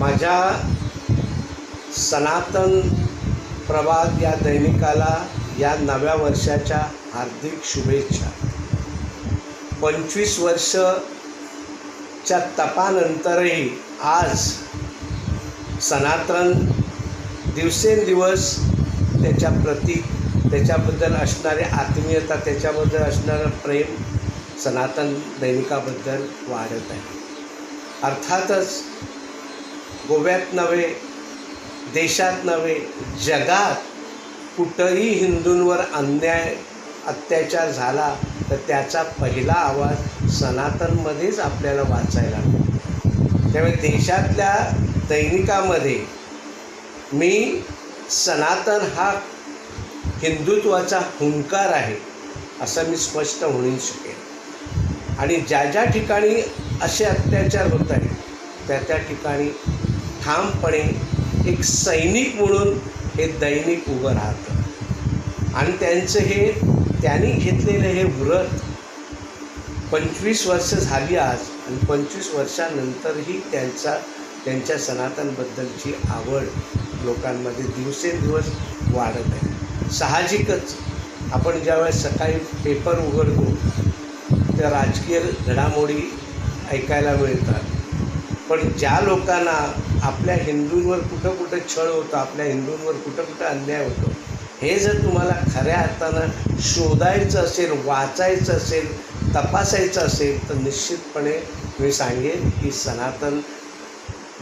माझ्या सनातन प्रभात या दैनिकाला या नव्या वर्षाच्या हार्दिक शुभेच्छा. 25 वर्षाच्या तपानंतरही आज सनातन दिवसेंदिवस त्याच्या प्रतीक, त्याच्याबद्दल असणारी आत्मीयता, त्याच्याबद्दल असणारं प्रेम सनातन दैनिकाबद्दल वाढत आहे. अर्थातच गोव्यात नव्हे, देशात नव्हे, जगात कुठंही हिंदूंवर अन्याय अत्याचार झाला तर त्याचा पहिला आवाज सनातनमध्येच आपल्याला वाचायला मिळतो. त्यामुळे देशातल्या दैनिकामध्ये मी सनातन हा हिंदुत्वाचा हुंकार आहे असं मी स्पष्ट म्हणू शकेन. आणि ज्या ज्या ठिकाणी असे अत्याचार होत आहेत त्या ठिकाणी ठामपणे एक सैनिक म्हणून हे दैनिक उभं राहतं. आणि त्यांनी घेतलेलं हे व्रत 25 वर्ष झाली आज, आणि 25 वर्षानंतरही त्यांच्या सनातनबद्दलची आवड लोकांमध्ये दिवसेंदिवस वाढत आहे. साहजिकच आपण ज्यावेळेस सकाळी पेपर उघडतो त्या राजकीय घडामोडी ऐकायला मिळतात, पण ज्या लोकांना आपल्या हिंदूंवर कुठं कुठं छळ होतो, आपल्या हिंदूंवर कुठं कुठं अन्याय होतो, हे जर तुम्हाला खऱ्या अर्थानं शोधायचं असेल, वाचायचं असेल, तपासायचं असेल तर निश्चितपणे मी सांगेन की सनातन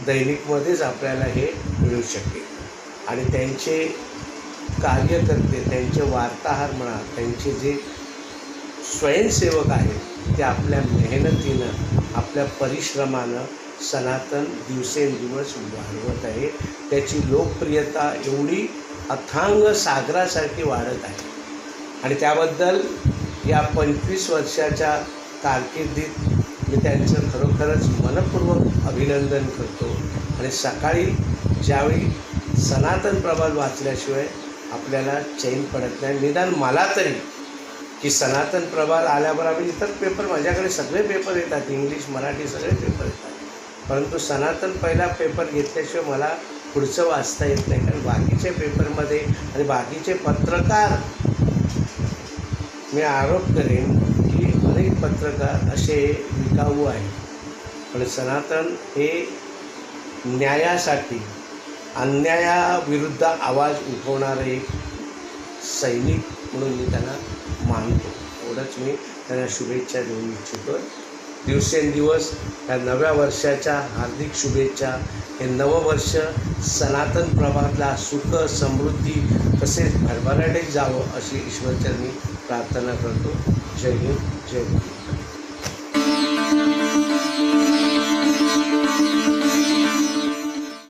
दैनिकमध्येच आपल्याला हे मिळू शकेल. आणि त्यांचे कार्यकर्ते, त्यांचे वार्ताहर म्हणा, त्यांचे जे स्वयंसेवक आहेत ते आपल्या मेहनतीनं, आपल्या परिश्रमानं सनातन दिवसेंदिवस वाढवत आहे. त्याची लोकप्रियता एवढी अथांग सागरासारखी वाढत आहे. आणि त्याबद्दल या 25 वर्षाच्या कारकिर्दीत मी त्यांचं खरोखरच मनपूर्वक अभिनंदन करतो. आणि सकाळी ज्यावेळी सनातन प्रभात वाचल्याशिवाय आपल्याला चैन पडत नाही. निदान मला तरी की सनातन प्रभात आल्याबरोबर इतर पेपर, माझ्याकडे सगळे पेपर येतात, इंग्लिश, मराठी सगळे पेपर येतात, परंतु सनातन पहिला पेपर घेतल्याशिवाय मला पुढचं वाचता येत नाही. कारण बाकीच्या पेपरमध्ये आणि बाकीचे पत्रकार, मी आरोप करेन की अनेक पत्रकार असे विकाऊ आहेत, पण सनातन हे न्यायासाठी, अन्यायाविरुद्ध आवाज उठवणारे एक सैनिक म्हणून मी त्यांना मानतो. एवढंच मी त्यांना शुभेच्छा देऊ इच्छितो. दिवसेंदिवस या नव्या वर्षाच्या हार्दिक शुभेच्छा. हे नववर्ष सनातन प्रभातला सुख, समृद्धी तसेच भरभराटीत जावं अशी ईश्वरचरणी प्रार्थना करतो. जय हिंद, जय भारत.